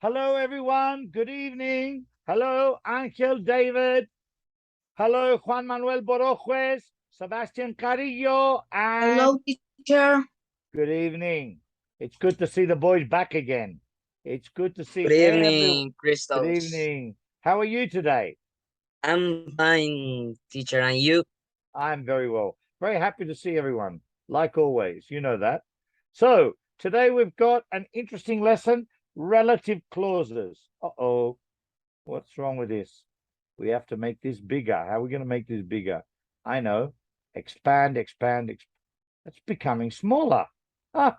Hello, everyone. Good evening. Hello, Angel David. Hello, Juan Manuel Borojuez, Sebastian Carrillo, and Hello, teacher. good evening. It's good to see the boys back again. It's good to see Good everyone. evening, Good Christos. evening. How are you today? I'm fine, teacher, and you? I'm very well. Very happy to see everyone, like always. You know that. So, today we've got an interesting lesson, relative clauses. Uh-oh. What's wrong with this? We have to make this bigger. How are we going to make this bigger? I know. Expand, expand, It's becoming smaller. Ah,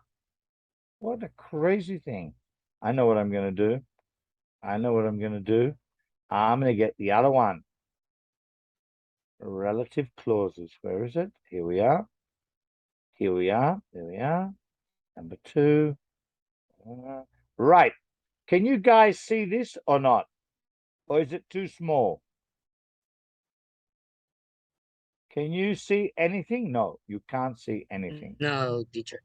what a crazy thing. I know what I'm going to do. I know what I'm going to do. I'm going to get the other one. Relative clauses. Where is it? Here we are. Here we are. There we are. Number 2. Right. Can you guys see this or not? Or is it too small? Can you see anything? No, you can't see anything. No, teacher.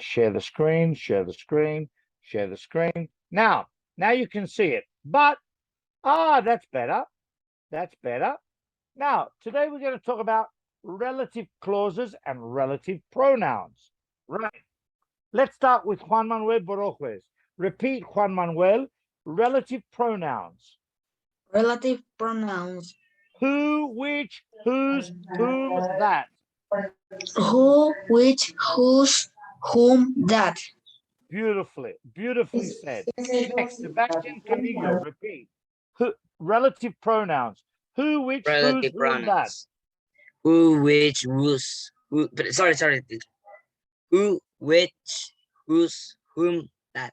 Share the screen, share the screen, share the screen. Now you can see it. But, that's better. That's better. Now, today we're going to talk about relative clauses and relative pronouns. Right. Let's start with Juan Manuel Borojuez. Repeat, Juan Manuel. Relative pronouns. Relative pronouns. Who, which, whose, whom, that. Who, which, whose, whom, that. Beautifully said. Next, Sebastian Camillo, repeat. Who, relative pronouns. Who, which, whose, Relative whom, that. pronouns. Who, which, whose, who, but sorry, teacher. Who, which, whose, whom, that.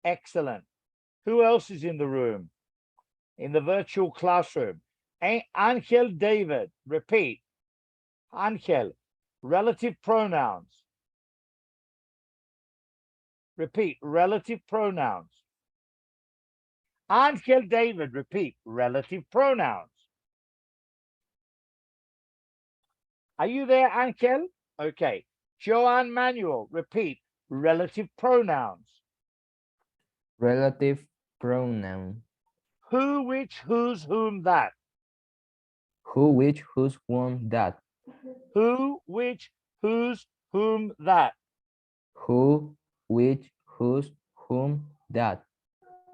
Excellent. Who else is in the room? In the virtual classroom? Angel David, repeat. Angel, relative pronouns. Repeat, relative pronouns. Angel David, repeat, relative pronouns. Are you there, Angel? Okay. Joan Manuel, repeat, relative pronouns. Relative pronoun. Who, which, whose, whom, that. Who, which, whose, whom, that. Who, which, whose, whom, that. Who, which, whose, whom, that.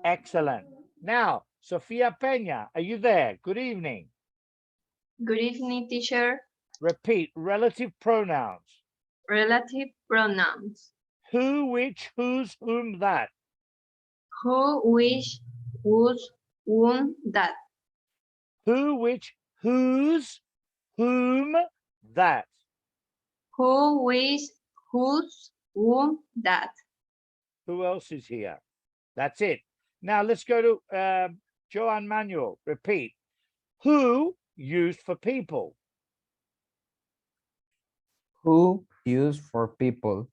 Excellent. Now, Sofia Peña, are you there? Good evening. Good evening, teacher. Repeat, relative pronouns. Relative pronouns. Who, which, whose, whom, that. Who, which, whose, whom, that. Who, which, whose, whom, that. Who, which, whose, whom, that. Who else is here? That's it. Now let's go to Joan Manuel. Repeat. Who, used for people. Who, used for people.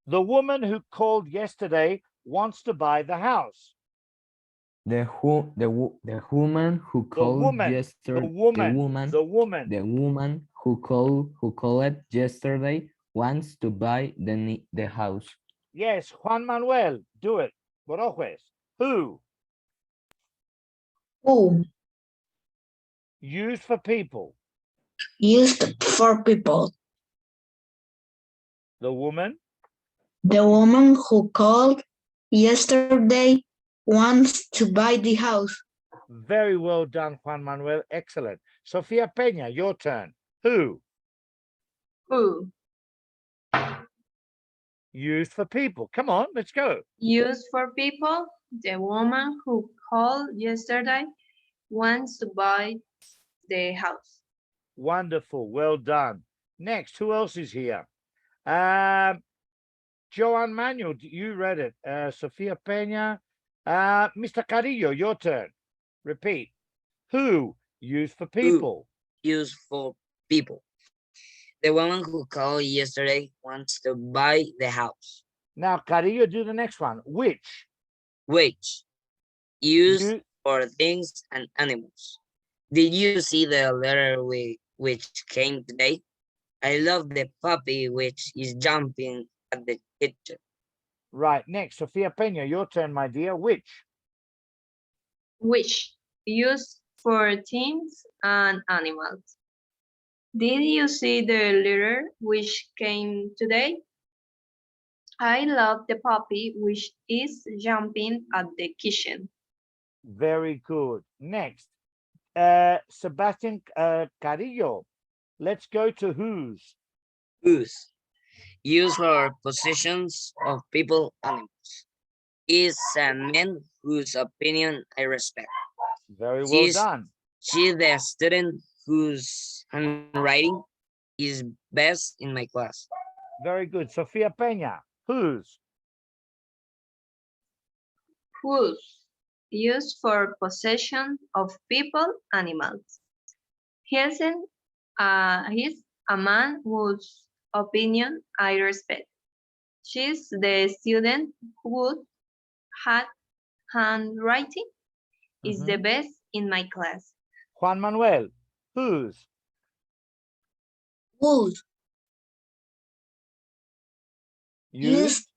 The woman who called yesterday wants to buy the house. The woman who called yesterday. The woman who called yesterday wants to buy the house. Yes, Juan Manuel, do it. Borojuez. Who? Who. Used for people. Used for people. The woman. The woman who called yesterday wants to buy the house. Very well done, Juan Manuel. Excellent. Sofia Peña, your turn. Who? Who. Used for people. Come on, let's go. Used for people. The woman who called yesterday wants to buy the house. Wonderful. Well done. Next, who else is here? Joan Manuel, you read it. Sofia Peña. Mr. Carrillo, your turn. Repeat. Who? Used for people. Who, used for people. The woman who called yesterday wants to buy the house. Now, Carrillo, do the next one. Which? Which, used for things and animals. Did you see the letter which came today? I love the puppy which is jumping at the kitchen. Right, next, Sofia Peña, your turn, my dear. Which? Which used for things and animals. Did you see the letter which came today? I love the puppy which is jumping at the kitchen. Very good. Next, Sebastian Carillo. Let's go to whose. Whose? Used for possessions of people, animals. Is a man whose opinion I respect. Very well She's done. she's the student whose handwriting is best in my class. Very good. Sofia Peña, whose. Whose used for possession of people, animals. He's a man whose opinion I respect. She's the student whose handwriting is the Mhm. best in my class. Juan Manuel, whose. Whose Used.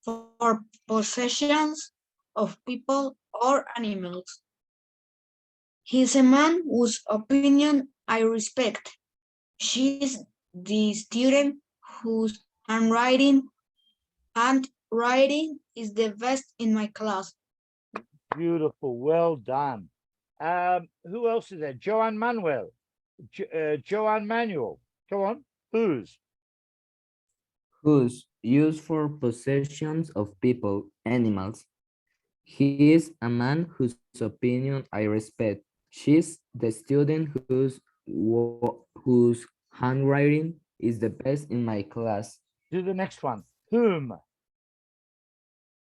for possessions of people or animals. He's a man whose opinion I respect. She's the student whose handwriting is the best in my class. Beautiful. Well done. Who else is there? Joan Manuel. Joan Manuel. Go on. Whose. Whose used for possessions of people, animals. He is a man whose opinion I respect. She's the student whose handwriting is the best in my class. Do the next one. Whom.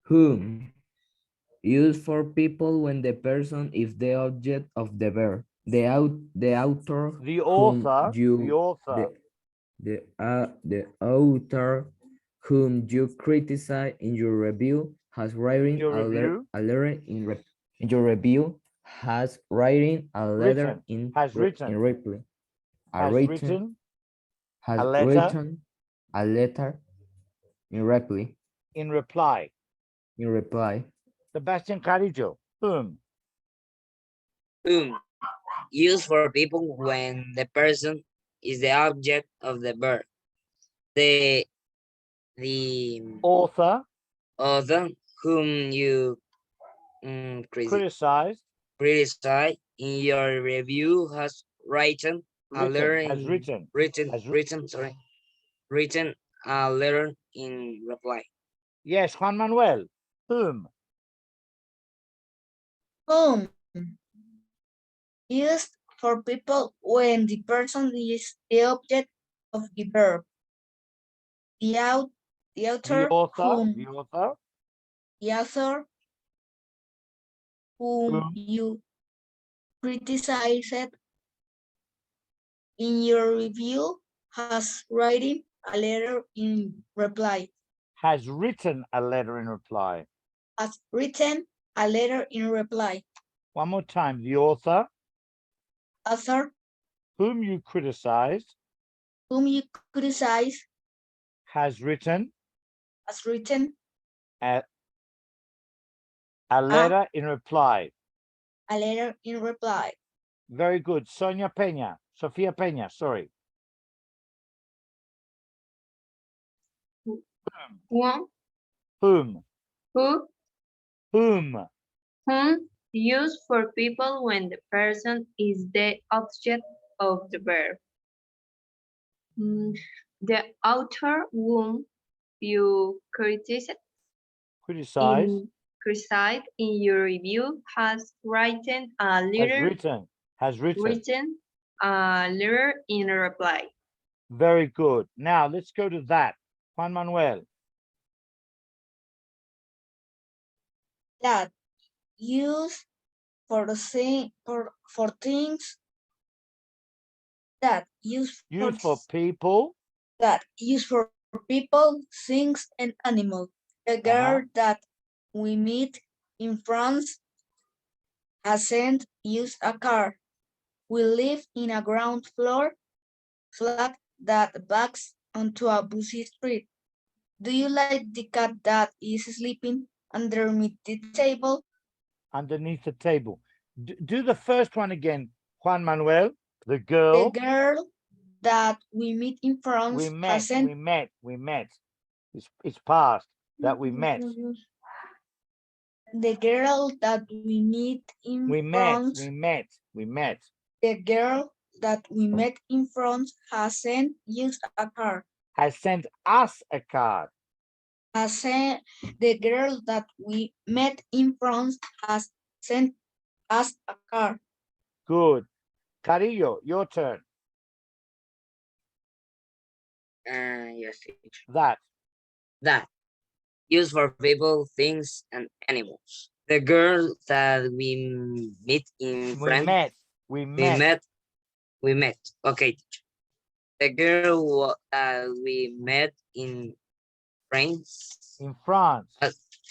Whom used for people when the person is the object of the verb. The author The whom author. you The author. the author whom you criticize in your review has written your review. a letter in your review has writing a letter Written. in Has written. in reply Has written has a letter written a letter in reply in reply. Sebastian Carillo. Whom. Whom? Used for people when the person is the object of the verb. The Author. other whom you Criticized. criticize in your review has written a letter Has in written. written Has written sorry written a letter in reply. Yes, Juan Manuel. Whom. Whom used for people when the person is the object of the verb. The author The author. whom The author. the author whom Whom. you criticized in your review has written a letter in reply. Has written a letter in reply. Has written a letter in reply. One more time. The author Author whom you criticized whom you criticize has written has written a letter in reply. a letter in reply. Very good. Sonia Peña. Sofia Peña, sorry. One, Whom. who, Whom. whom used for people when the person is the object of the verb. The author whom you criticize Criticize. in your review has written a letter Has written. a letter in reply. Very good. Now let's go to that. Juan Manuel. That used for the same for things that used For people. that used for people, things, and animals. The girl that we meet in France hasn't used a car. We live in a ground floor flat that backs onto a busy street. Do you like the cat that is sleeping underneath the table? Underneath the table. Do the first one again, Juan Manuel. The The girl. girl that we meet in France We hasn't. met. It's past that we met. The girl that we meet in We met. France. The girl that we met in France hasn't used a car. has sent us a card. The girl that we met in France has sent us a car. Good. Carillo, your turn. Yes, teacher. That. That. Used for people, things, and animals. The girl that we meet in France. We met. We met. Okay, teacher. The girl that we met in France. In France.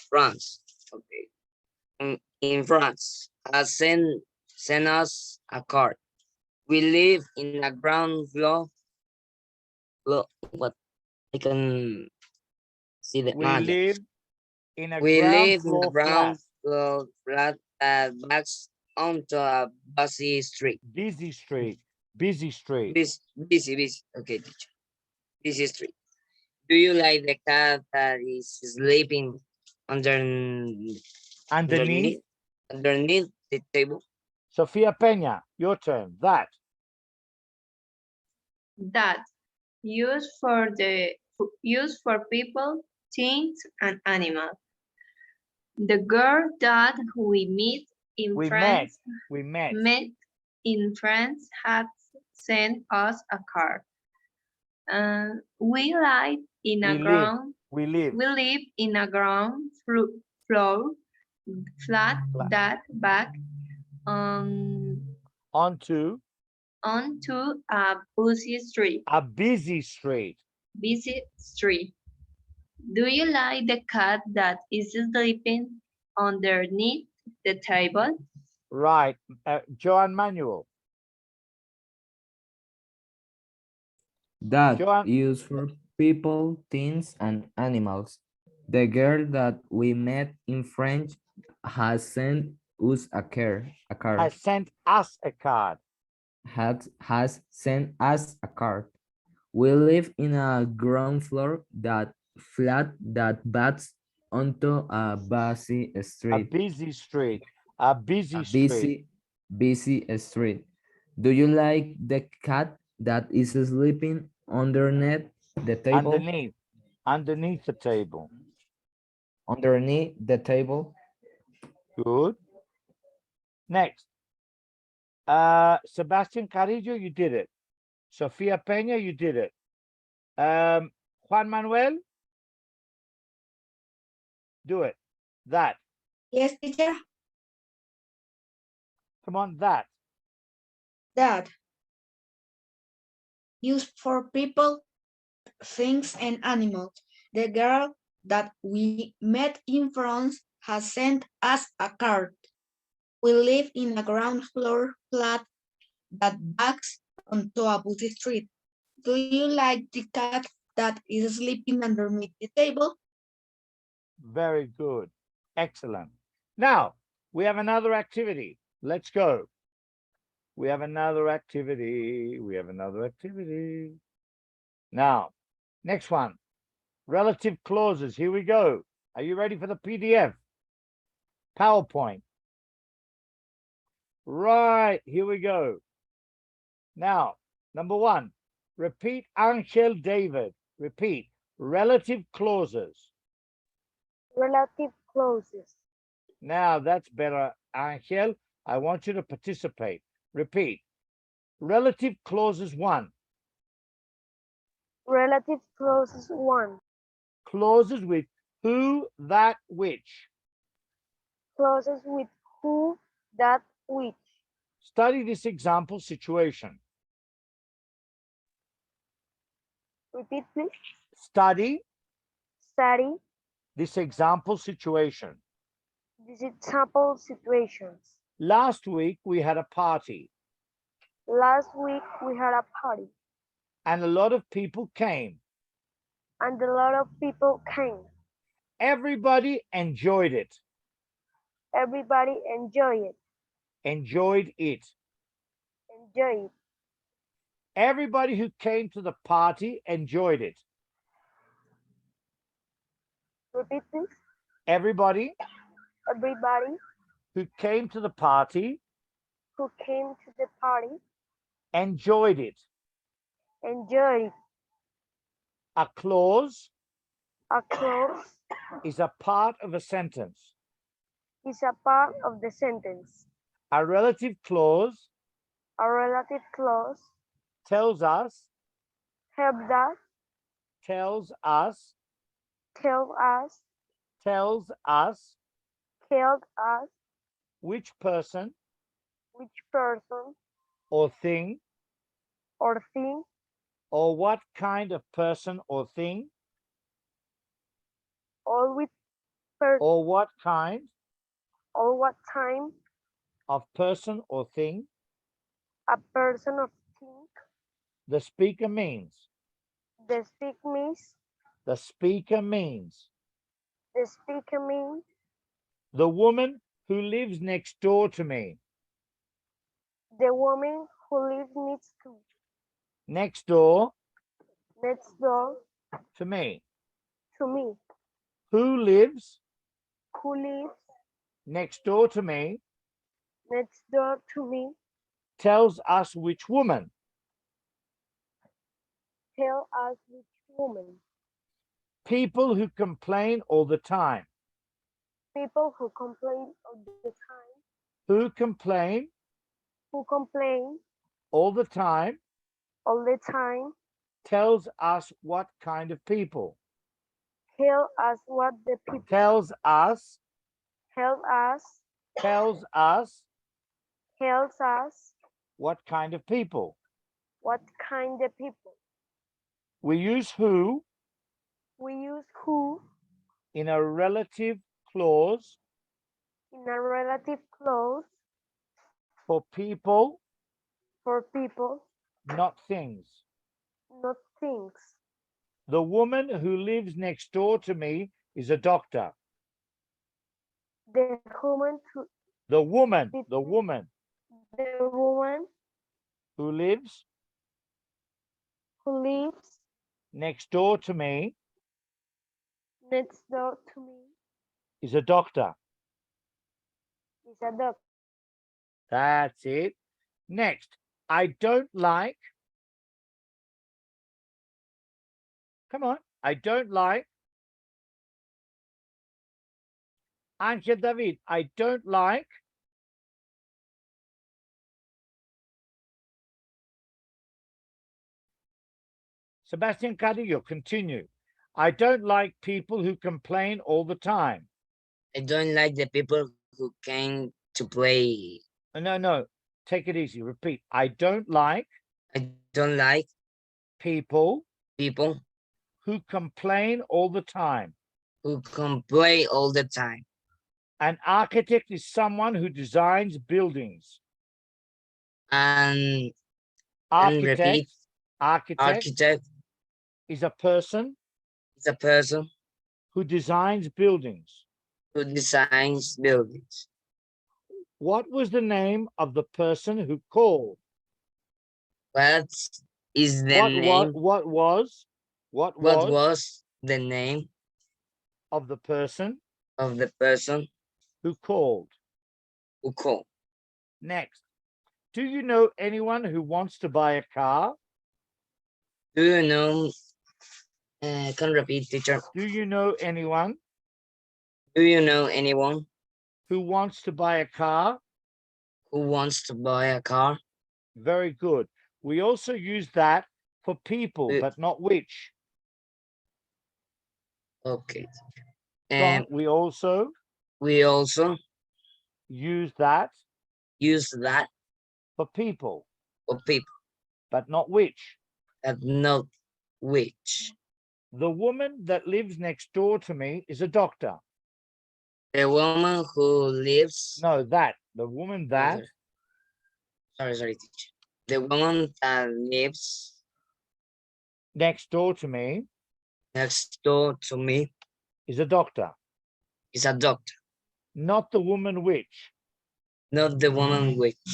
France. Okay. In France. Sent us a card. We live in a ground floor. What I can see the We live in a We ground live in floor a ground flat. floor flat that backs onto a busy street. Busy street. Busy street. Busy. Okay, teacher. Busy street. Do you like the cat that is sleeping underneath Underneath. the table? Sofia Peña, your turn. That. That. Used for people, things, and animals. The girl that we meet in We France met. in France has sent us a card. We live in a ground. We live. We live in a ground floor flat that back Onto onto a busy street. a busy street. Busy street. Do you like the cat that is sleeping underneath the table? Right. Joan Manuel. That Joan. used for people, things, and animals. The girl that we met in French has sent us a card. Has sent us a card. Has sent us a card. We live in a ground floor that flat that backs onto a busy street. A busy street. A busy street. Busy street. Do you like the cat that is sleeping underneath the table? Underneath the table. Underneath the table. Good. Next. Sebastian Carrillo, you did it. Sofia Peña, you did it. Juan Manuel, do it. That. Yes, teacher. Come on, that. That. Used for people, things, and animals. The girl that we met in France has sent us a card. We live in a ground floor flat that backs onto a busy street. Do you like the cat that is sleeping underneath the table? Very good. Excellent. Now, we have another activity. Let's go. We have another activity. Now, next one. Relative clauses. Here we go. Are you ready for the PDF? PowerPoint. Right, here we go. Now, number one, repeat Angel David. Repeat, relative clauses. Relative clauses. Now, that's better, Angel. I want you to participate. Repeat, relative clauses one. Relative clauses one. Clauses with who, that, which. Clauses with who, that, which. Study this example situation. Repeat, please. Study Study this example situation. these example situations. Last week, we had a party Last week we had a party and a lot of people came. and a lot of people came. Everybody enjoyed it. Everybody enjoyed it. Enjoyed it. Enjoy it. Everybody who came to the party enjoyed it. Repeat this. Everybody Everybody who came to the party who came to the party enjoyed it. enjoyed it. A clause A clause is a part of a sentence. is a part of the sentence. A relative clause A relative clause tells us, helps us, tells us, tells us, tells us tells us which person which person or thing or thing or what kind of person or thing or with person or what kind or what time of person or thing a person or thing the speaker means. the speak means The speaker means. the speaker means The woman who lives next door to me. the woman who lives Next door next door to me. to me, Who lives who lives next door to me next door to me, tells us which woman. tell us which woman. People who complain all the time. People who complain all the time, Who complain who complain all the time all the time, tells us what kind of people. tell us what the people Tells us, tell us, tells us tells us what kind of people. what kind of people. We use who We use who in a relative clause in a relative clause for people, for people, not things. not things. The woman who lives next door to me is a doctor. The woman to The woman the woman who lives who lives next door to me next door to me is a doctor. is a doctor. That's it. Next, I don't like. Come on. I don't like. Angel David, I don't like. Sebastian Cadillo, continue. I don't like people who complain all the time. I don't like the people who came to play. No. Take it easy. Repeat. I don't like I don't like people people who complain all the time. who complain all the time. An architect is someone who designs buildings. And Architect, repeat, architect architect is a person is a person who designs buildings. who designs buildings. What was the name of the person who called? What is the name? What was What was the name of the person of the person who called? who called? Next, do you know anyone who wants to buy a car? Do you know? Can repeat, teacher. Do you know anyone Do you know anyone who wants to buy a car? who wants to buy a car? Very good. We also use that for people, but not which. Okay. And And we also use that use that for people, for people, but not which. but not which. The woman that lives next door to me is a doctor. The woman who lives. No, that. The woman that. Sorry, teacher. The woman that lives Next door to me next door to me is a doctor, is a doctor, not the woman which. not the woman which.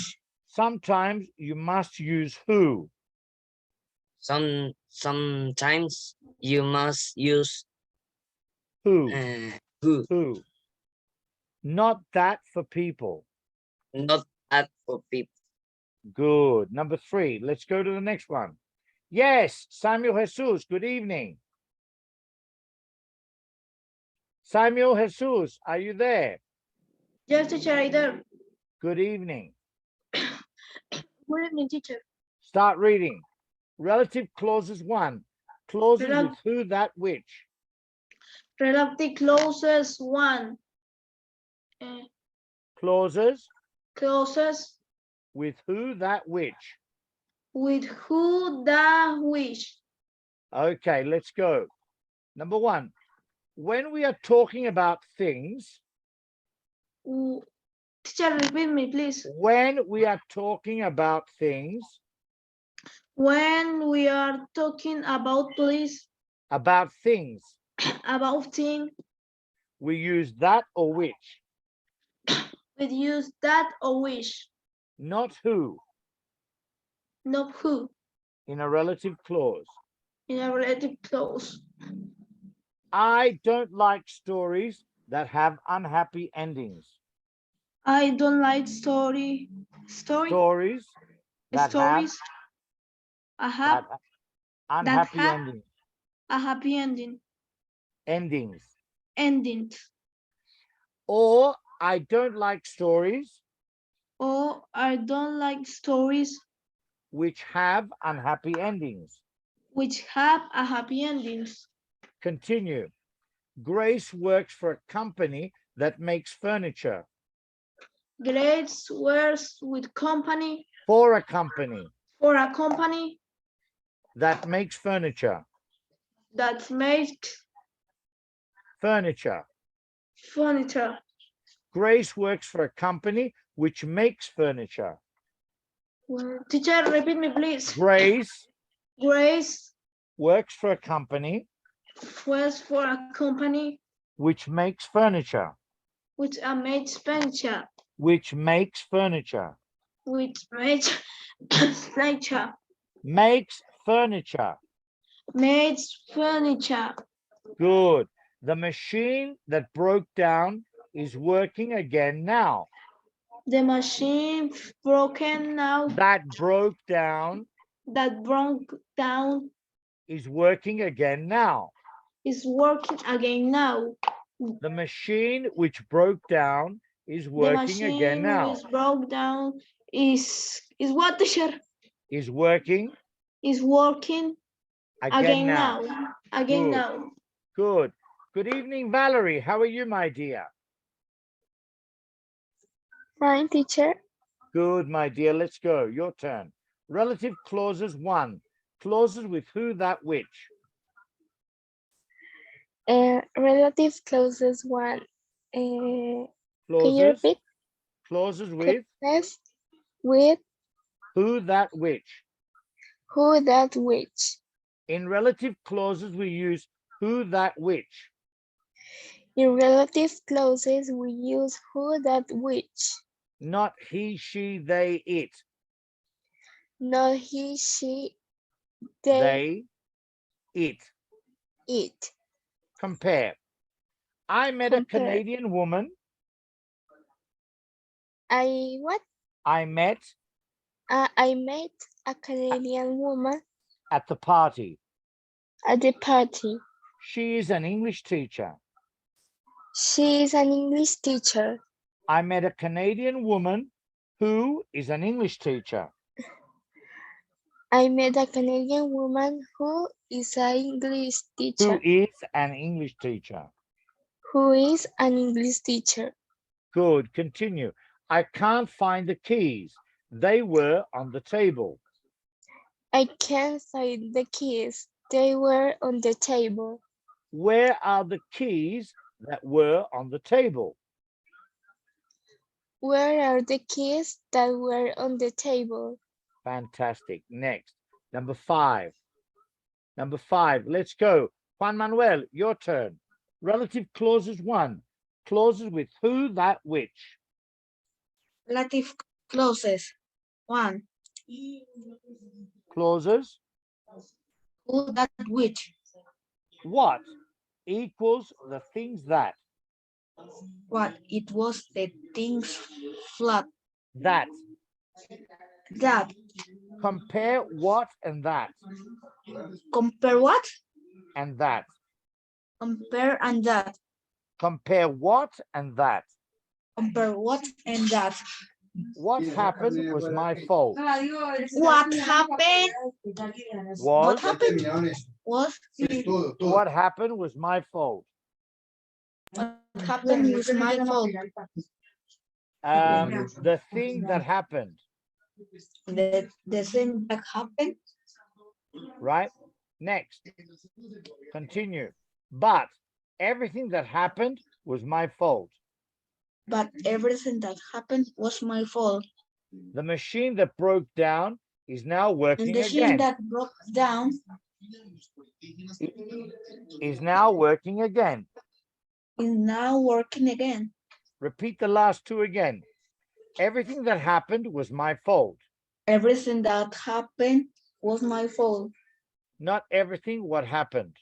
Sometimes you must use who. Sometimes you must use Who, who, who. Not that for people. not that for people. Good. Number 3. Let's go to the next one. Yes, Samuel Jesus, good evening. Samuel Jesus, are you there? Yes, teacher, right there. Good evening. Good evening, teacher. Start reading. Relative clauses 1. Clauses Rel- with who, that, which. Relative clauses 1. Clauses Clauses with who, that, which. with who, the, which. Okay, let's go. Number 1. When we are talking about things, Teacher, repeat me, please. when we are talking about things, When we are talking about police, about things, about thing, we use that or which, we use that or which, not who, not who, in a relative clause. in a relative clause. I don't like stories that have unhappy endings. I don't like stories Stories that have that unhappy have endings. a happy ending. Endings. Or I don't like stories Or I don't like stories which have unhappy endings. which have a happy endings. Continue. Grace works for a company that makes furniture. Grace works with company For a company for a company that makes furniture. that makes Furniture. furniture. Grace works for a company which makes furniture. Teacher, repeat me, please. Grace Grace works for a company works for a company which makes furniture. which makes furniture. Which makes furniture. Which makes furniture. Makes furniture. Makes furniture. Good. The machine that broke down is working again now. The machine broken now. That broke down That broke down is working again now. is working again now. The machine which broke down is The working again machine now. which broke down is what, teacher? Is working Is working again now. Again Good. now. Good. Good evening, Valerie. How are you, my dear? Fine, teacher. Good, my dear. Let's go. Your turn. Relative clauses 1. Clauses with who, that, which. Relative clauses 1. Can you Clauses. repeat? Clauses with Clauses with who, that, which. who, that, which. In relative clauses, we use who, that, which. In relative clauses, we use who, that, which. Not he, she, they, it. Not he, she, They, it. it. Compare. I met a Compare. Canadian woman. What? I met I met a Canadian woman at the party. at the party. She is an English teacher. She is an English teacher. I met a Canadian woman who is an English teacher. I met a Canadian woman who is an English Who teacher. is an English teacher. Who is an English teacher. Good. Continue. I can't find the keys. They were on the table. I can't find the keys. They were on the table. Where are the keys that were on the table? Where are the keys that were on the table? Fantastic. Next. Number 5. Number 5. Let's go. Juan Manuel, your turn. Relative clauses 1. Clauses with who, that, which. Relative clauses. 1. Clauses. Who, that, which. What equals the things that. What? It was the things flat. That. That. Compare what and that. Compare what? And that. Compare and that. Compare what and that. Compare what and that. What happened was my fault. What happened? What happened? Was What happened was my fault. what happened was my fault. The thing that happened, The thing that happened. right? Next, continue. But everything that happened was my fault. But everything that happened was my fault. The machine that broke down is now And working the machine again. that broke down Is now working again. is now working again. Repeat the last two again. Everything that happened was my fault. Everything that happened was my fault. Not everything what happened.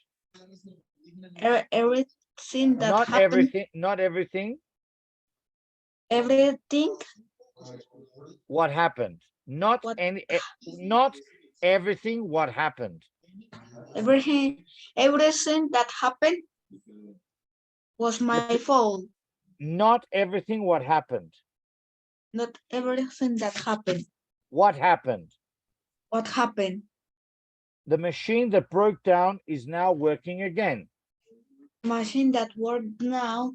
Everything that Not happened. everything, not everything Everything what happened. Not What- any not everything what happened. everything that happened was my fault. Not everything what happened. Not everything that happened. What happened? What happened? The machine that broke down is now working again. Machine that worked now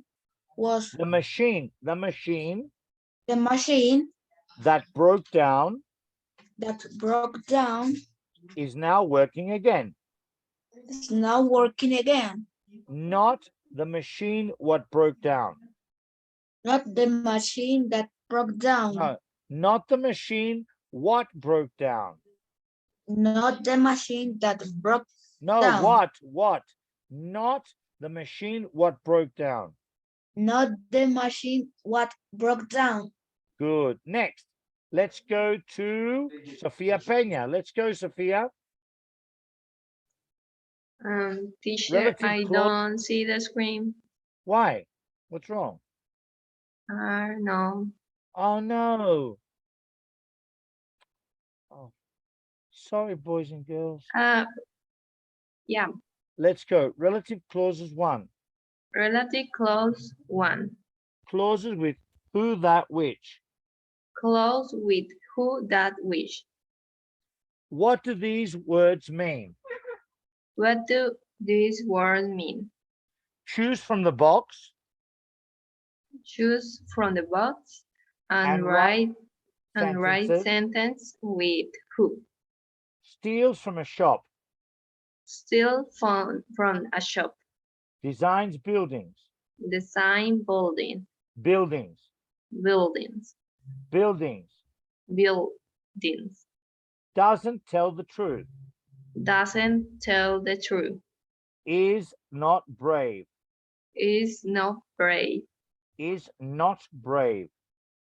was The machine the machine that broke down that broke down is now working again. is now working again. Not the machine what broke down. Not the machine that broke down. No, not the machine what broke down. Not the machine that broke No, down. what? Not the machine what broke down. Not the machine what broke down. Good. Next, let's go to Sofia Peña. Let's go, Sofia. Teacher, Relative I clause. don't see the screen. Why? What's wrong? No. Oh, no. Oh, sorry, boys and girls. Yeah, Let's go. Relative clauses 1. relative clause 1. Clauses with who, that, which. Clause with who, that, which. What do these words mean? What do these words mean? Choose from the box Choose from the box and write write sentences. sentence with who. Steals from a shop. Steal from a shop. Designs buildings. Design building. Buildings. Buildings. Buildings. Buildings. Doesn't tell the truth. Doesn't tell the truth. Is not brave. Is not brave. Is not brave.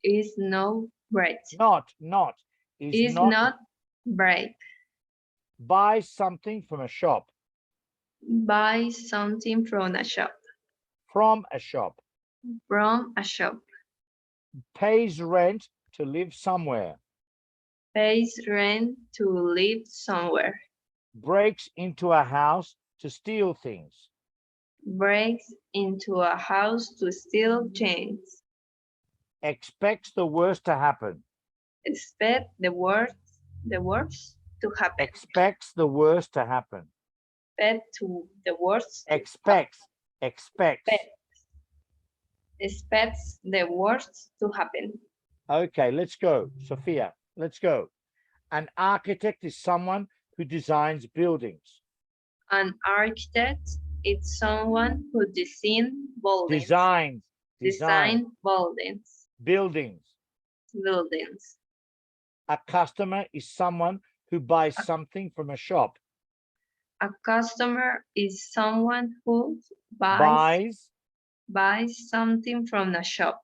Is no brave. Not. Is not brave. Buy something from a shop. Buy something from a shop. From a shop. From a shop. Pays rent to live somewhere. Pays rent to live somewhere. Breaks into a house to steal things. Breaks into a house to steal things. Expects the worst to happen. Expect the worst to happen. Expects the worst to happen. Expect to the worst. Expects. Expects the worst to happen. Okay, let's go. Sophia, let's go. An architect is someone who designs buildings. An architect is someone who designs buildings. Design buildings. Buildings. A customer is someone who buys something from a shop. A customer is someone who buys something from a shop.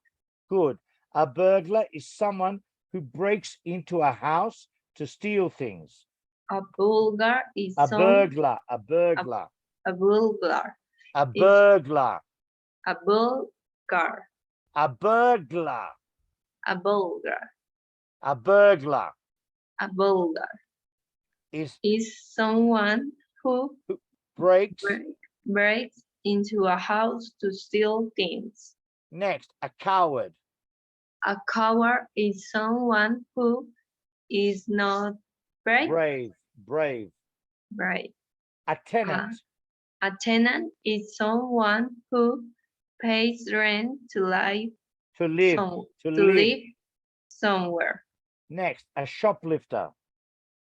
Good. A burglar is someone who breaks into a house to steal things. A burglar is A burglar. a burglar. A Is burglar. a burglar. A burglar. A burglar. A burglar A burglar is someone who breaks. breaks into a house to steal things. Next, a coward. A coward is someone who is not brave. Brave. Brave. A tenant. A tenant is someone who pays rent to live To live. to live somewhere. Next, a shoplifter.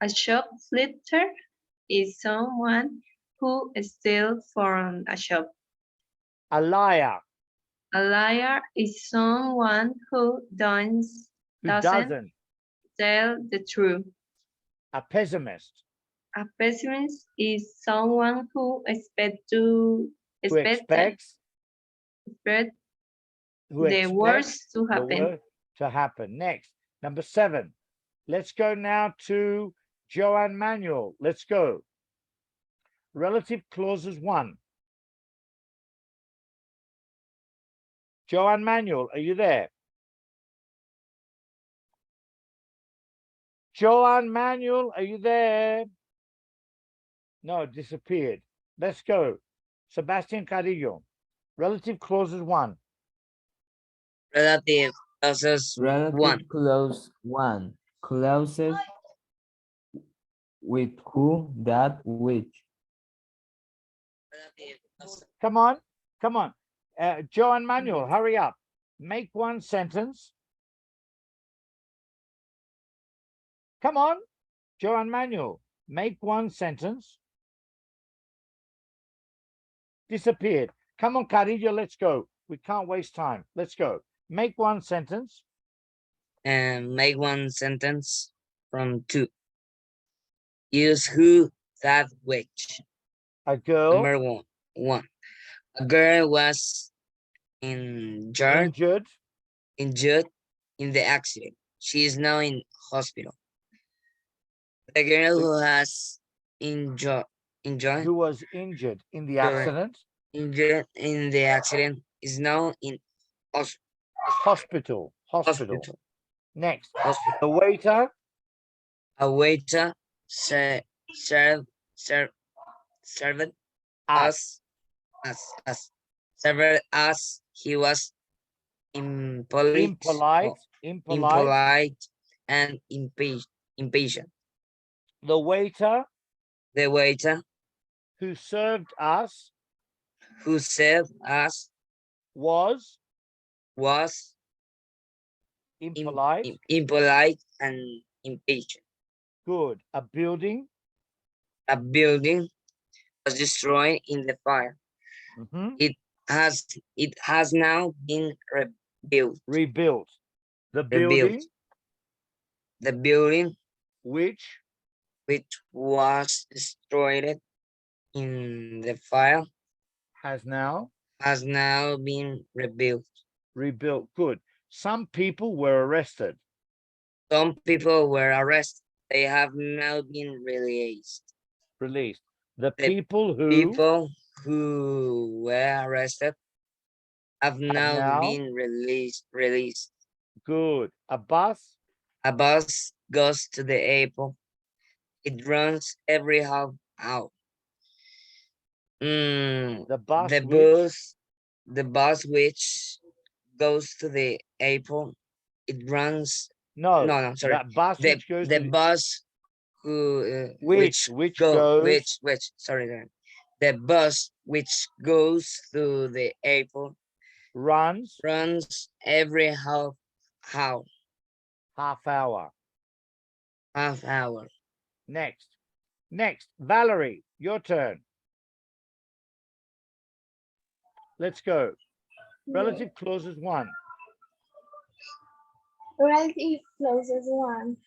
A shoplifter is someone who steals from a shop. A liar. A liar is someone who doesn't tell the truth. A pessimist. A pessimist is someone who expects Who expects the worst to the happen. worst to happen. Next, number 7. Let's go now to Joanne Manuel. Let's go. Relative clauses 1. Joanne Manuel, are you there? Joanne Manuel, are you there? No, disappeared. Let's go. Sebastian Carrillo. Relative clauses 1. Relative clauses Relative 1. clause 1. Clauses with who, that, which. Relative clauses. Come on. Joanne Manuel, hurry up. Make one sentence. Come on, Joanne Manuel, make one sentence. Disappeared. Come on, Carrillo, let's go. We can't waste time. Let's go. Make one sentence. And make one sentence from 2. Use who, that, which. A girl. Number 1. A girl was injured in the accident. She is now in hospital. The girl who was injured in the accident. Injured in the accident is now in hospital. Next, Hospital. the waiter. A waiter served us served us. He was impolite and impatient. The waiter who served us was impolite and impatient. Good. A building was destroyed in the fire. It has now been rebuilt. The building which was destroyed in the fire has now been rebuilt. Good. Some people were arrested. Some people were arrested. They have now been released. The people who were arrested have now been released. Good. A bus Goes to the airport. It runs every half hour. The bus which goes to the airport. It runs. No, sorry. That bus The bus the bus which goes to the airport runs every half hour. Next, Valerie, your turn. Let's go. Relative clauses 1. Relative clauses 1.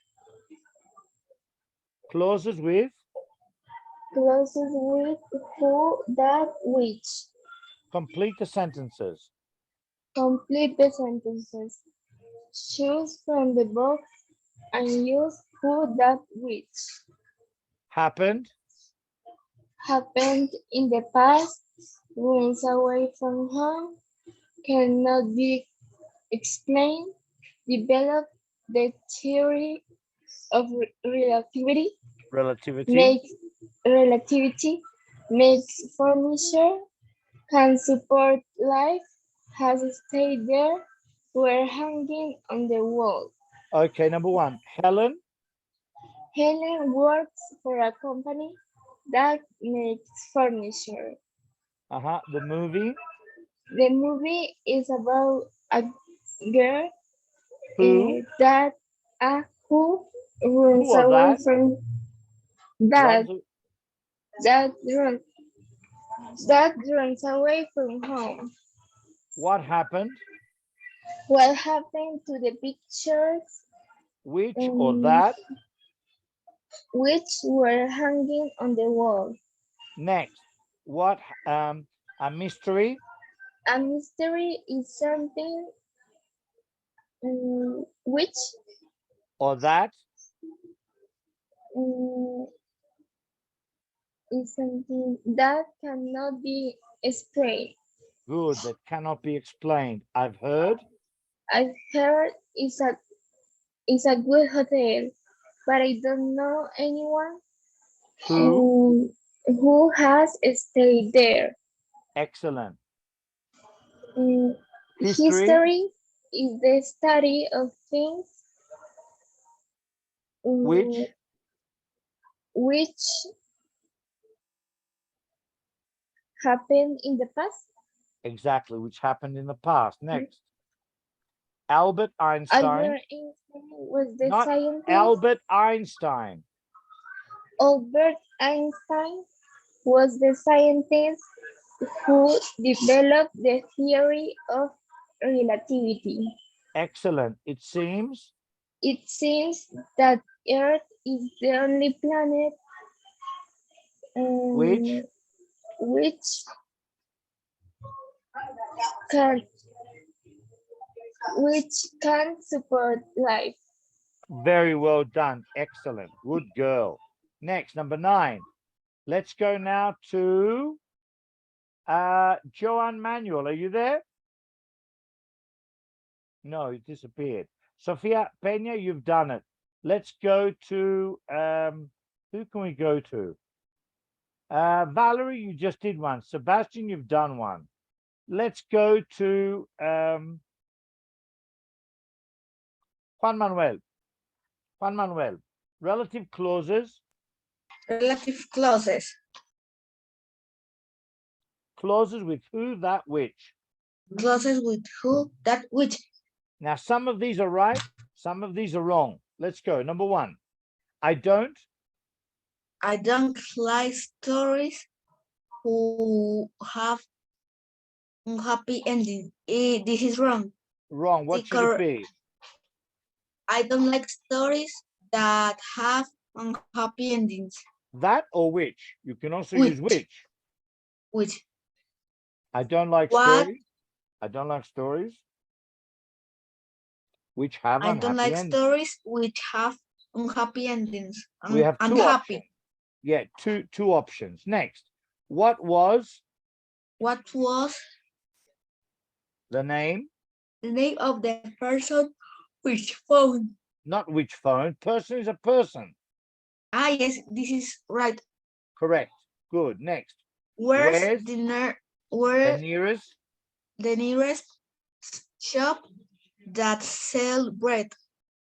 Clauses with closes with who, that, which. Complete the sentences. Complete the sentences. Choose from the box and use who, that, which. Happened. Happened in the past, runs away from home, cannot be explained, develop the theory of relativity, Relativity. makes relativity, makes furniture, can support life, has stayed there, were hanging on the wall. Okay, number one. Helen. Helen works for a company that makes furniture. The movie. The movie is about a girl Who? who runs Who or away that? from that Runs- that runs that runs away from home. What happened? What happened to the pictures Which or that? which were hanging on the wall? Next. What? A mystery. A mystery is something which Or that? is something that cannot be explained. Good. That cannot be explained. I've heard. I heard it's a good hotel, but I don't know anyone Who? who has stayed there. Excellent. Mm, History. History is the study of things Which? which happened in the past. Exactly. Which happened in the past. Next. Albert Einstein. Albert Einstein was the Not scientist. Albert Einstein. Albert Einstein was the scientist who developed the theory of relativity. Excellent. It seems. It seems that Earth is the only planet Which? which can support life. Very well done. Excellent. Good girl. Next, number 9. Let's go now to Joan Manuel. Are you there? No, you disappeared. Sofia Peña, you've done it. Let's go to who can we go to? Valerie, you just did one. Sebastian, you've done one. Let's go to Juan Manuel. Juan Manuel. Relative clauses. Relative clauses. Clauses with who, that, which. Clauses with who, that, which. Now, some of these are right. Some of these are wrong. Let's go. Number 1. I don't like stories who have unhappy ending. This is wrong. Wrong. What should it be? I don't like stories that have unhappy endings. That or which? You can also use which. Which? I don't like What? stories. I don't like stories which have I don't like endings. stories which have unhappy endings. We have 2 unhappy. options. Yeah, two options. Next. What was What was the name? the name of the person which phone? Not which phone. Person is a person. Ah, yes, this is right. Correct. Good. Next. Where's the nearest? The nearest shop that sell bread?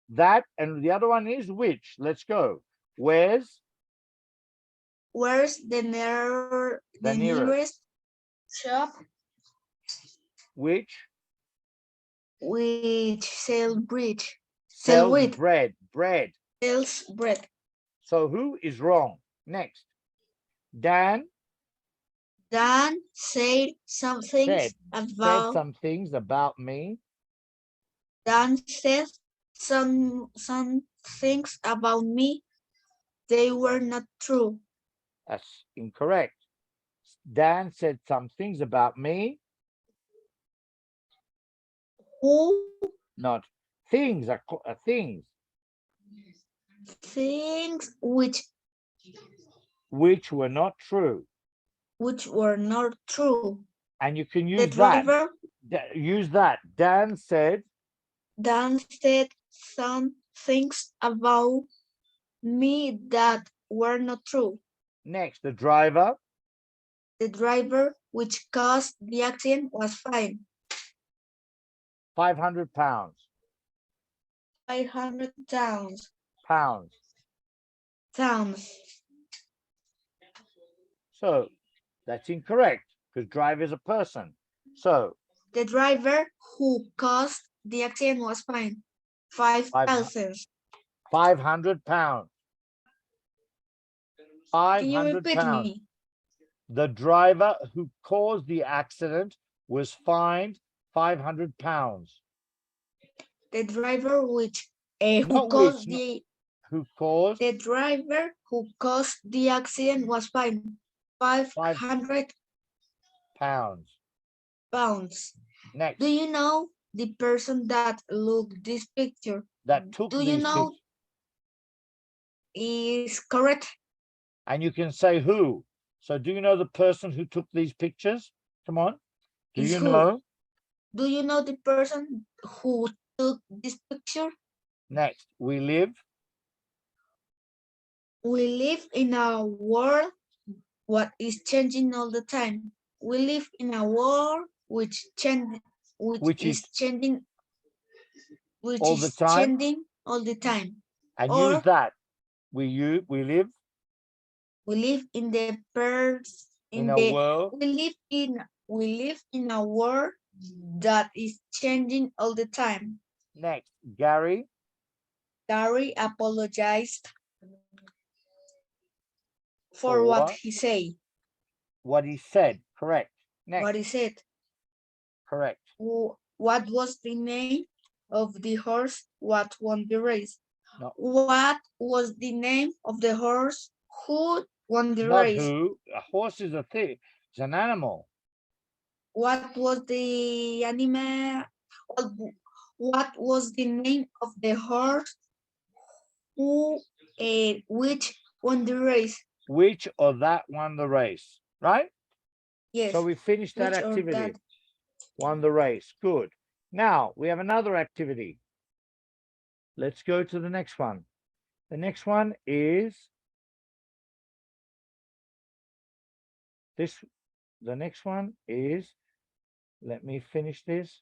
That, and the other one is which. Let's go. Where's the nearest shop which sell bread? sells bread? Sells bread. So who is wrong? Next. Dan said some things said some things about me. Dan said some things about me. They were not true. That's incorrect. Dan said some things about me, Who not things, things things which were not true. which were not true. And you can The use that. driver Use that. Dan said Dan said some things about me that were not true. next. The driver The driver which caused the accident was fined 500 pounds. 500 pounds. Pounds. So that's incorrect because driver is a person. So The driver who caused the accident was fined 5,000. 500 pounds. Can you 500 repeat pounds. me? The driver who caused the accident was fined 500 pounds. The driver which who Not caused which, the Who caused the driver who caused the accident was fined 500 pounds. pounds. Next. Do you know the person that looked this picture? That took Do you these know pictures. is correct? And you can say who. So do you know the person who took these pictures? Come on. Do Is you who? know? Do you know the person who took this picture? Next. We live in a world what is changing all the time. We live in a world which is changing all the time. all the time. And Or use that. We live we live in the in a world. we live in a world that is changing all the time. Next. Gary apologized for what he said. What he said. Correct. Next. What he said. Correct. What was the name of the horse what won the race? No. What was the name of the horse who won the Not race? who. A horse is a thing. It's an animal. What was the animal? What was the name of the horse who which won the race? Which or that won the race, right? Yes. So we finished that Which or activity. that. Won the race. Good. Now we have another activity. Let's go to the next one. The next one is this. The next one is, let me finish this.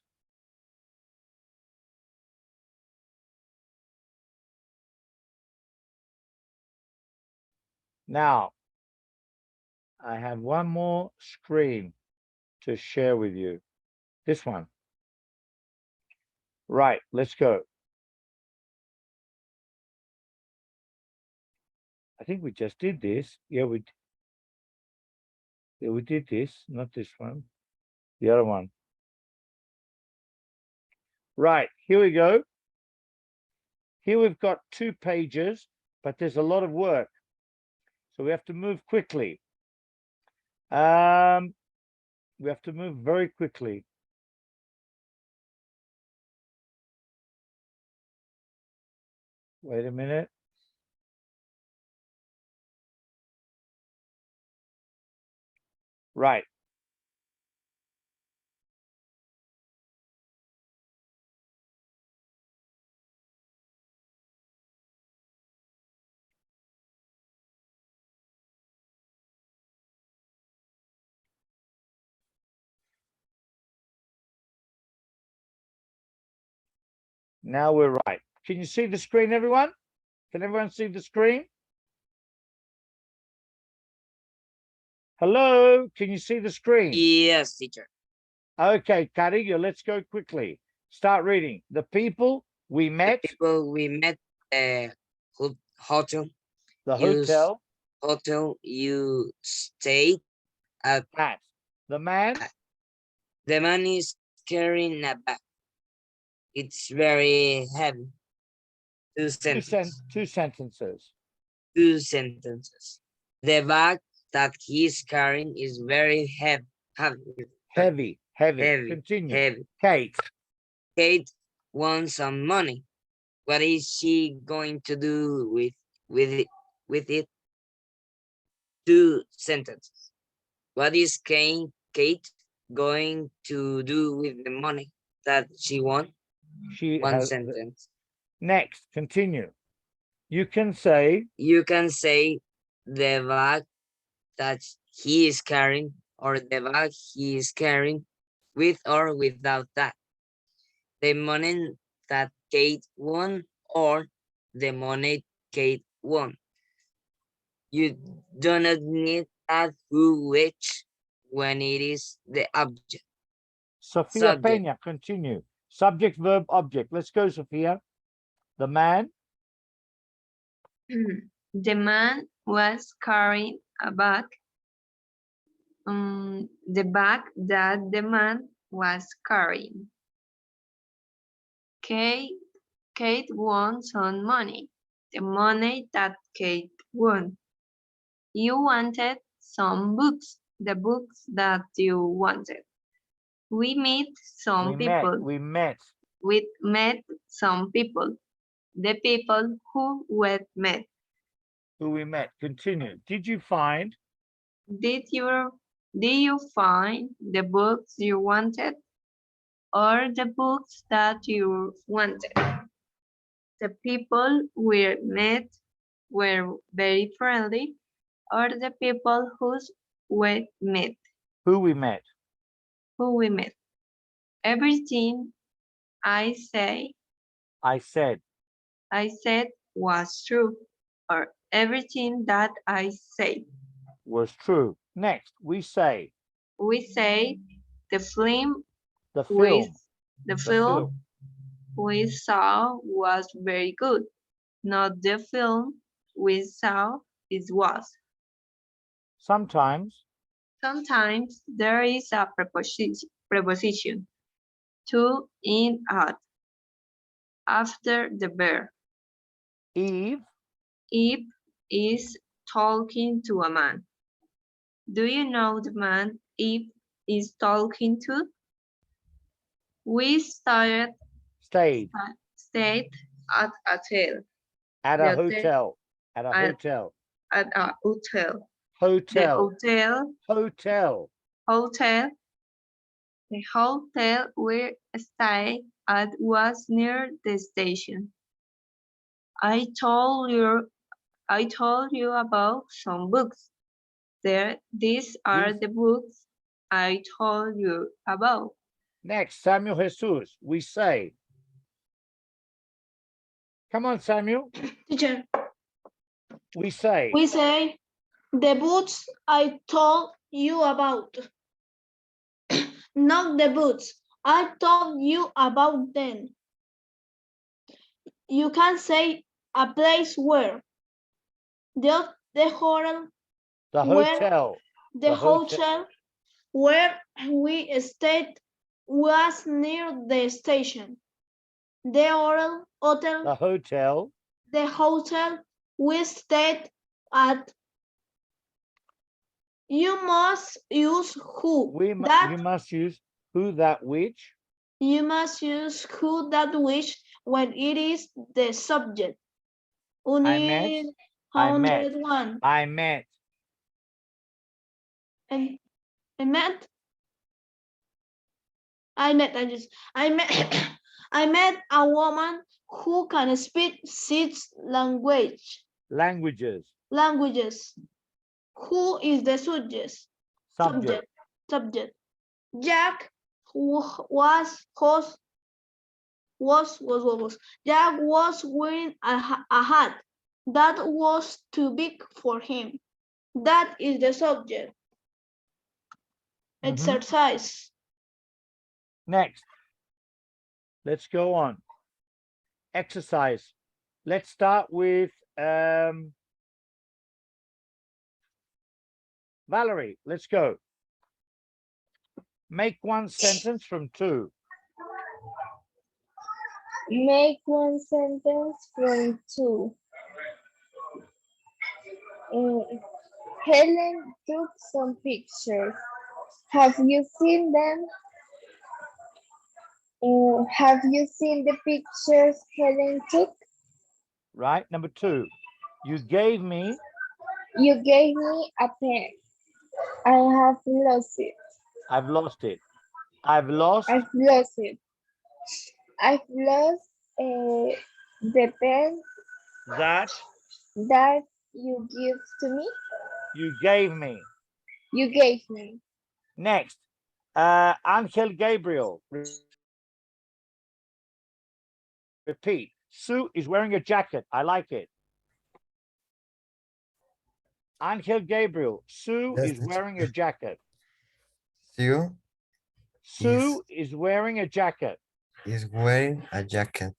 Now, I have one more screen to share with you. This one. Right, let's go. I think we just did this. Yeah, we did this, not this one. The other one. Right, here we go. Here we've got 2 pages, but there's a lot of work. So we have to move quickly. We have to move very quickly. Wait a minute. Right. Now we're right. Can you see the screen, everyone? Can everyone see the screen? Hello, can you see the screen? Yes, teacher. Okay, Carillo, let's go quickly. Start reading. The people we met. The people we met hotel. The Use hotel. Hotel you stayed at. The man. The man is carrying a bag. It's very heavy. 2 sentences. 2 sentences. 2 sentences. The bag that he is carrying is very heavy. Heavy. Heavy. Continue. Heavy. Kate. Kate wants some money. What is she going to do with it? Two sentences. What is Kate going to do with the money that she won? She One has sentence. next. Continue. You can say The bag that he is carrying, or the bag he is carrying, with or without that. The money that Kate won, or the money Kate won. You do not need that who which when it is the object. Sophia Subject. Peña. Continue. Subject, verb, object. Let's go, Sophia. The man. The man was carrying a bag. The bag that the man was carrying. Kate won some money. The money that Kate won. You wanted some books. The books that you wanted. We met some people. We met. We met some people. The people who we met. Who we met. Continue. Did you find? Did you find the books you wanted, or the books that you wanted? The people we met were very friendly, or the people we met. Who we met. Who we met. Everything I said was true, or everything that I said was true. Next, we say. We say the film The film. the film we saw was very good. Not the film we saw it was. Sometimes. Sometimes there is a preposition to in at after the verb. Eve. Eve is talking to a man. Do you know the man Eve is talking to? We stayed Stayed. at a hotel. At The a hotel. At a At- hotel. At a hotel. The Hotel. hotel. Hotel. The hotel we stayed at was near the station. I told you about some books. These are the books I told you about. Next, Samuel Jesus. We say. Come on, Samuel. Teacher, We say. we say the boots I told you about. Not the boots. I told you about them. You can say a place where the hotel The where- hotel. the hotel where we stayed was near the station. The hotel we stayed at. You must use who. You must use who, that, which. You must use who, that, which when it is the subject. I met. 101. I met. I met. I met I met a woman who can speak 6 languages. Who is the subject? Subject. Jack Jack was wearing a hat that was too big for him. That is the subject. Exercise. Next, let's go on. Exercise. Let's start with Valerie. Let's go. Make one sentence from two. Make one sentence from two. Helen took some pictures. Have you seen them? Have you seen the pictures Helen took? Right. Number 2. You gave me. You gave me a pen. I have lost it. I've lost it. I've lost. I've lost it. I've lost the pen That that you give to me. you gave me. You gave me. Next. Angel Gabriel. Repeat. Sue is wearing a jacket. I like it. Angel Gabriel. Sue Yes, is wearing a jacket. Sue Sue is wearing a jacket. is wearing a jacket.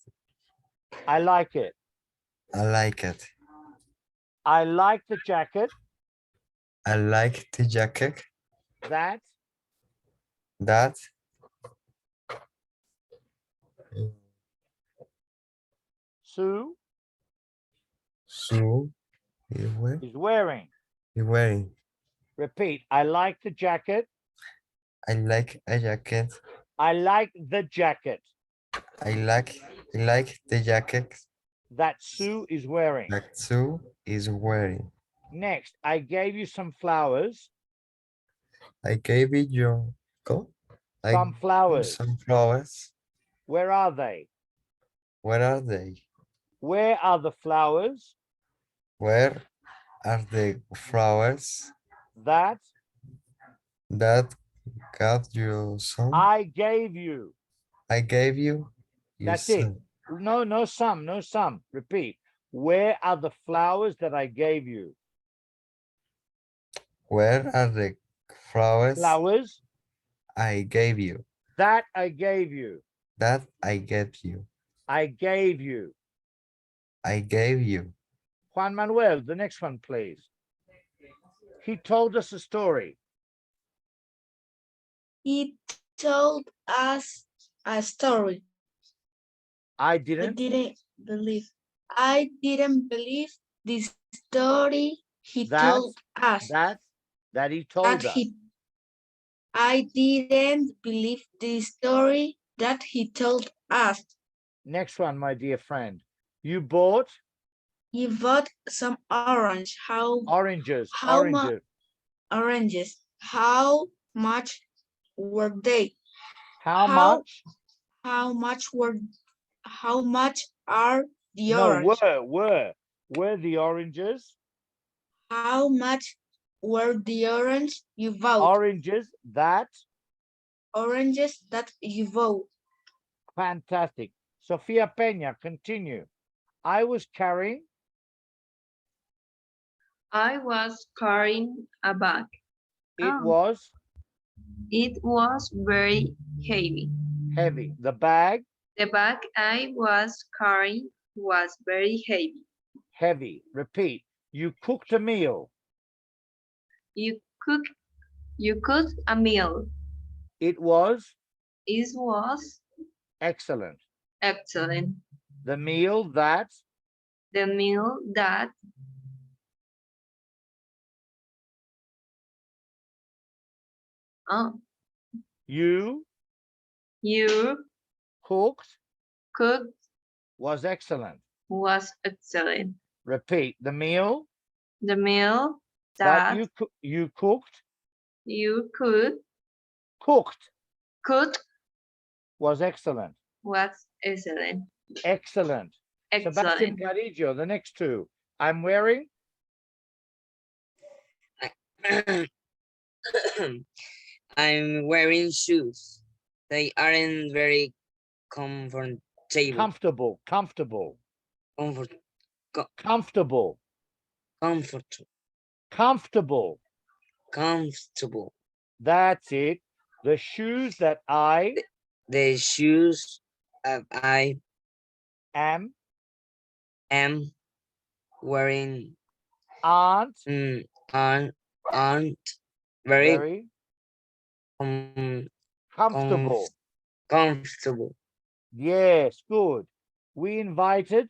I like it. I like it. I like the jacket I like the jacket that that Sue Sue is is wearing. wearing. Repeat. I like the jacket. I like a jacket. I like the jacket I like the jacket that Sue is wearing. that Sue is wearing. Next, I gave you some flowers. I gave you your coat. I Some gave you flowers. some flowers. Where are they? Where are they? Where are the flowers Where are the flowers that that got you some? I gave you? I gave you. You That's it. some. No, no some. Repeat. Where are the flowers that I gave you? Where are the flowers Flowers I gave you? that I gave you. That I gave you. I gave you. I gave you. Juan Manuel, the next one, please. He told us a story. He told us a story. I I didn't. I didn't believe the story he That- told us. That he told That us. I didn't believe the story that he told us. Next one, my dear friend. You bought He bought some oranges. oranges. Oranges. How much were they? How How- much? How much are the No, oranges? were the oranges? How much were the oranges you bought? Oranges that Oranges that you bought. fantastic. Sofia Peña, continue. I was carrying I was carrying a bag. it Oh. was It was very heavy. heavy. The bag The bag I was carrying was very heavy. heavy. Repeat. You cooked a meal. You cooked a meal. It was It was excellent. excellent. The meal that The meal that you you cooked cooked was excellent. was excellent. Repeat. The meal The meal that that you cooked cooked was excellent. was excellent. Excellent. Sebastian Excellent. Carillo, the next two. I'm wearing I'm wearing shoes. They aren't very comfortable. comfortable. Comfort, Comfortable. Comfortable. comfortable. That's it. The shoes that I The shoes I am am wearing aren't aren't very very com comfortable. comfortable. Yes, good. We invited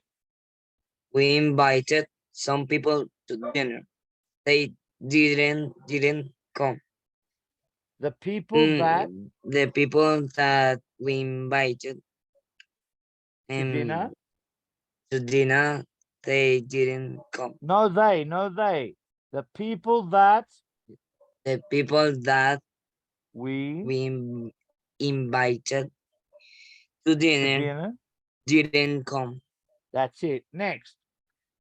We invited some people to dinner. They didn't come. The people that The people that we invited to dinner. to dinner, they didn't come. No, they. The people that The people that we we invited to to dinner dinner. didn't come. That's it.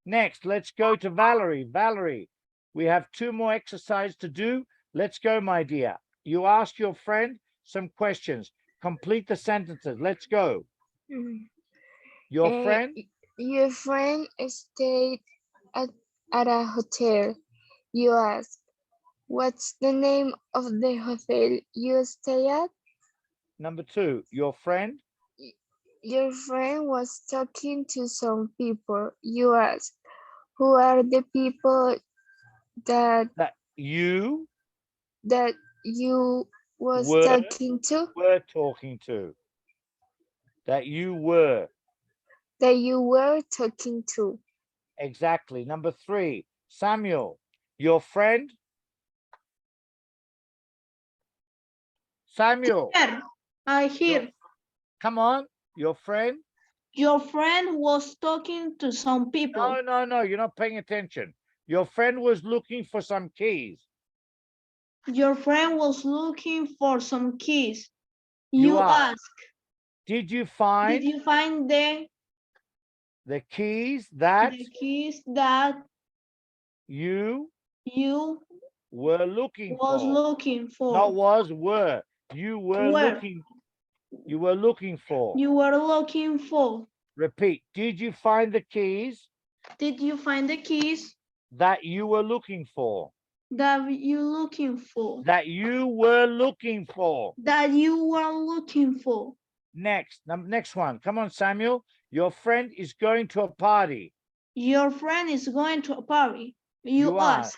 Next, let's go to Valerie. Valerie, we have 2 more exercises to do. Let's go, my dear. You ask your friend some questions. Complete the sentences. Let's go. Your Eh, friend, Your friend stayed at, at a hotel. You ask, what's the name of the hotel you stay at? number 2. Your friend, Your friend was talking to some people. You ask, who are the people that that you that you was were talking to? talking to. That you were. That you were talking to. Exactly. Number 3. Samuel, your friend. Samuel, I your- hear. come on. Your friend. Your friend was talking to some people. No. You're not paying attention. Your friend was looking for some keys. Your friend was looking for some keys. You You asked, ask, did you find did you find the keys the that keys that you you were looking was for? looking for? Not was, were. You were Were. looking. You were looking for. You were looking for. Repeat. Did you find the keys Did you find the keys that you were looking for? that you looking for? That you were looking for. That you were looking for. Next one. Come on, Samuel. Your friend is going to a party. Your friend is going to a party. You ask,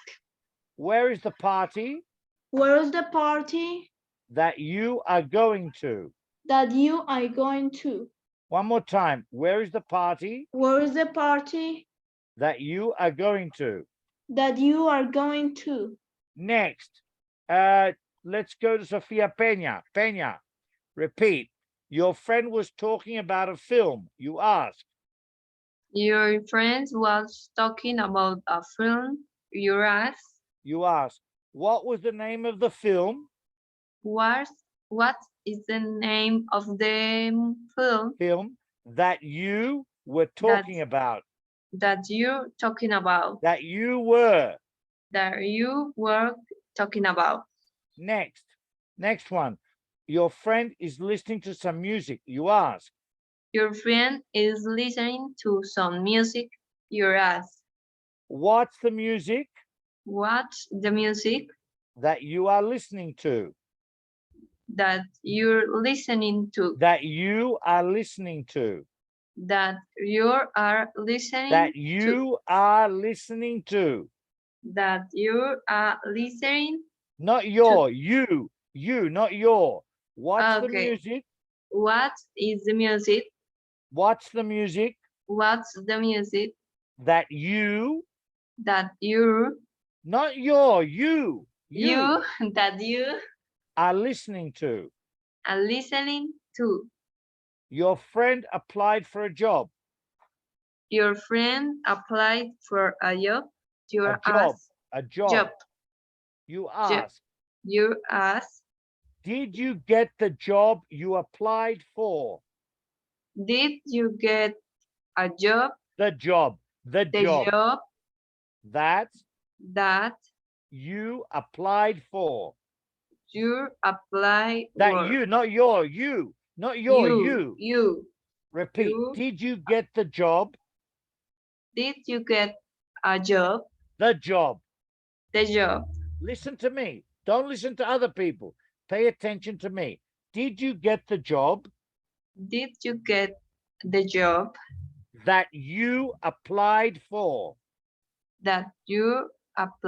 where is the party where is the party that you are going to? that you are going to? One more time. Where is the party Where is the party that you are going to? that you are going to? Next, let's go to Sofia Peña. Peña, repeat. Your friend was talking about a film. You ask. Your friend was talking about a film. You ask, You ask. What was the name of the film? what is the name of the film Film that you were talking about. that you're talking about? That you were. That you were talking about. Next one. Your friend is listening to some music. You ask. Your friend is listening to some music. You ask, What's the music what's the music that you are listening to? that you're listening to? That you are listening to. That you are listening That to. you are listening to. That you are listening. Not your, you, not your. What's the Okay. music? What is the music? What's the music What's the music that you, that you not your, you that you are listening to? are listening to? Your friend applied for a job. Your friend applied for a job. You A ask. job. You ask. You ask. Did you get the job you applied for? Did you get a job? The job. The job That that you applied for. you apply That for. you, not your, you, not your, you. You. Repeat. You. Did you get the job? Did you get a job? The job. The job. Listen to me. Don't listen to other people. Pay attention to me. Did you get the job Did you get the job that you applied for? that you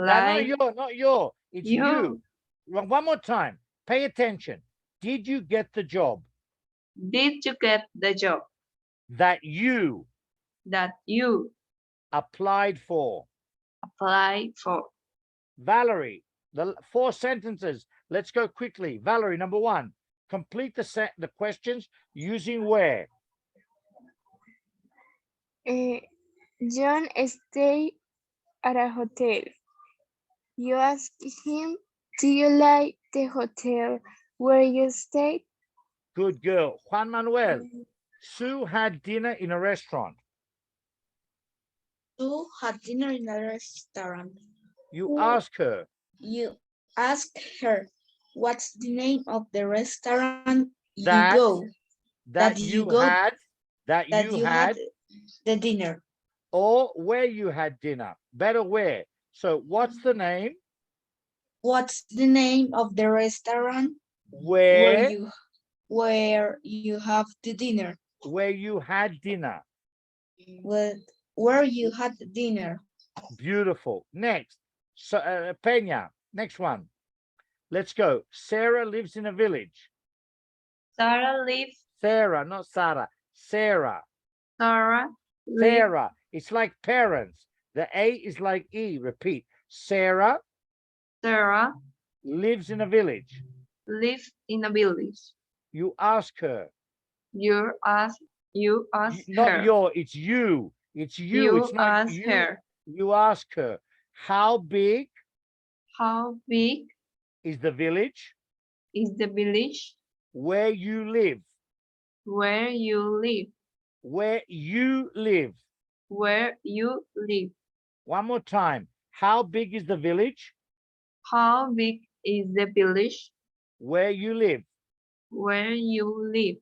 That applied? not your. It's you. One more time. Pay attention. Did you get the job Did you get the job that you that you applied for? applied for? Valerie, the 4 sentences. Let's go quickly. Valerie, number 1. Complete the questions using where. John stayed at a hotel. You ask him, do you like the hotel where you stayed? Good girl. Juan Manuel, Sue had dinner in a restaurant. Sue had dinner in a restaurant. You ask her. You ask her, what's the name of the restaurant That- you go? That you had the dinner. or where you had dinner. Better where. So what's the name? What's the name of the restaurant Where where you have the dinner? where you had dinner. Where you had dinner. Beautiful. Next. So, Peña, next one. Let's go. Sarah lives in a village. Sarah lives. Sarah, not Sarah. Sarah. Sarah lives. Sarah. It's like parents. The A is like E. Repeat. Sarah Sarah lives in a village. lives in a village. You ask her. You ask Not her. your, it's you. It's you. You It's not ask you. her. You ask her. How big How big is the village is the village where you live? where you live? Where you live. Where you live? One more time. How big is the village How big is the village where you live? where you live?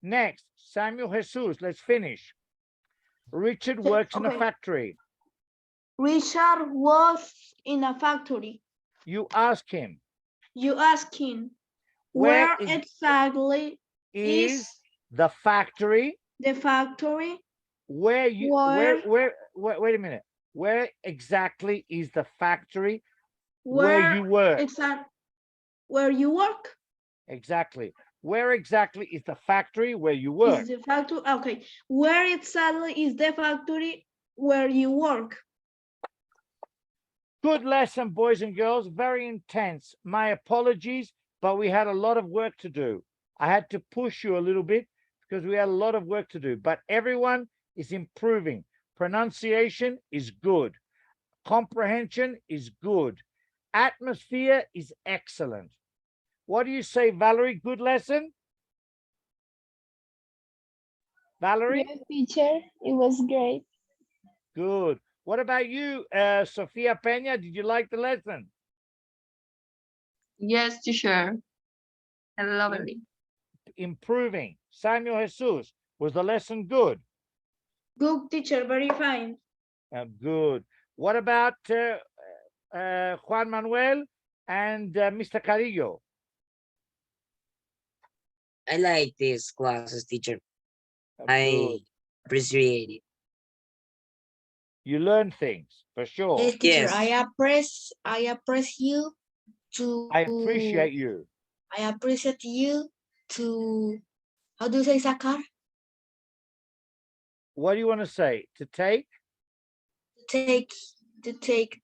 Next, Samuel Jesus. Let's finish. Richard works in a Okay. factory. Richard was in a factory. You ask him. You ask him, Where where exactly is the factory the factory? where you Where- wait a minute. Where exactly is the factory Where where you work? where you work? Exactly. Where exactly is the factory where you work? Is the factory okay? Where exactly is the factory where you work? Good lesson, boys and girls. Very intense. My apologies, but we had a lot of work to do. I had to push you a little bit because we had a lot of work to do, but everyone is improving. Pronunciation is good. Comprehension is good. Atmosphere is excellent. What do you say, Valerie? Good lesson? Valerie? Yes, teacher, it was great. Good. What about you, Sofia Peña? Did you like the lesson? Yes, teacher. Lovely. Improving. Samuel Jesus, was the lesson good? Good teacher, very fine. Good. What about Juan Manuel and Mr. Carillo? I like this classes, teacher. I Good. appreciate it. You learn things for sure. Yes, teacher, Yes. I appreciate you to. I appreciate you. I appreciate you to. How do you say sacar? What do you want to say? To take? To take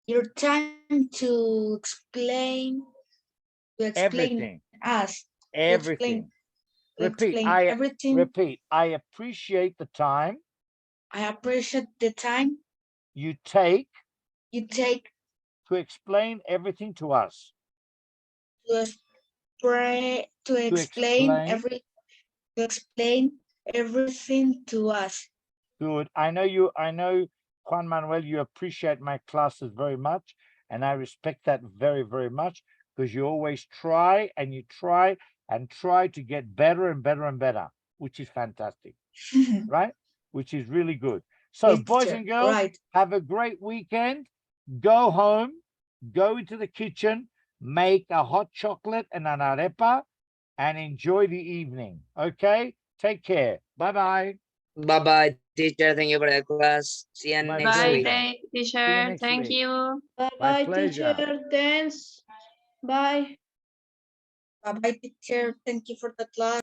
your time to explain Everything. us. Everything. To Repeat. explain everything. Repeat. I appreciate the time I appreciate the time you take you take to explain everything to us. to explain everything to us. Good. I know, Juan Manuel, you appreciate my classes very much. And I respect that very, very much because you always try to get better and better and better, which is fantastic, right? Which is really good. So Yes, boys teacher, and girls, right. have a great weekend. Go home, go into the kitchen, make a hot chocolate and an arepa and enjoy the evening. Okay? Take care. Bye-bye. Bye-bye, teacher. Thank you for the class. See you My next pleasure. week. Bye, teacher. next Thank week. you. Bye-bye, pleasure. teacher. Thanks. Bye. Bye-bye, teacher. Thank you for the class.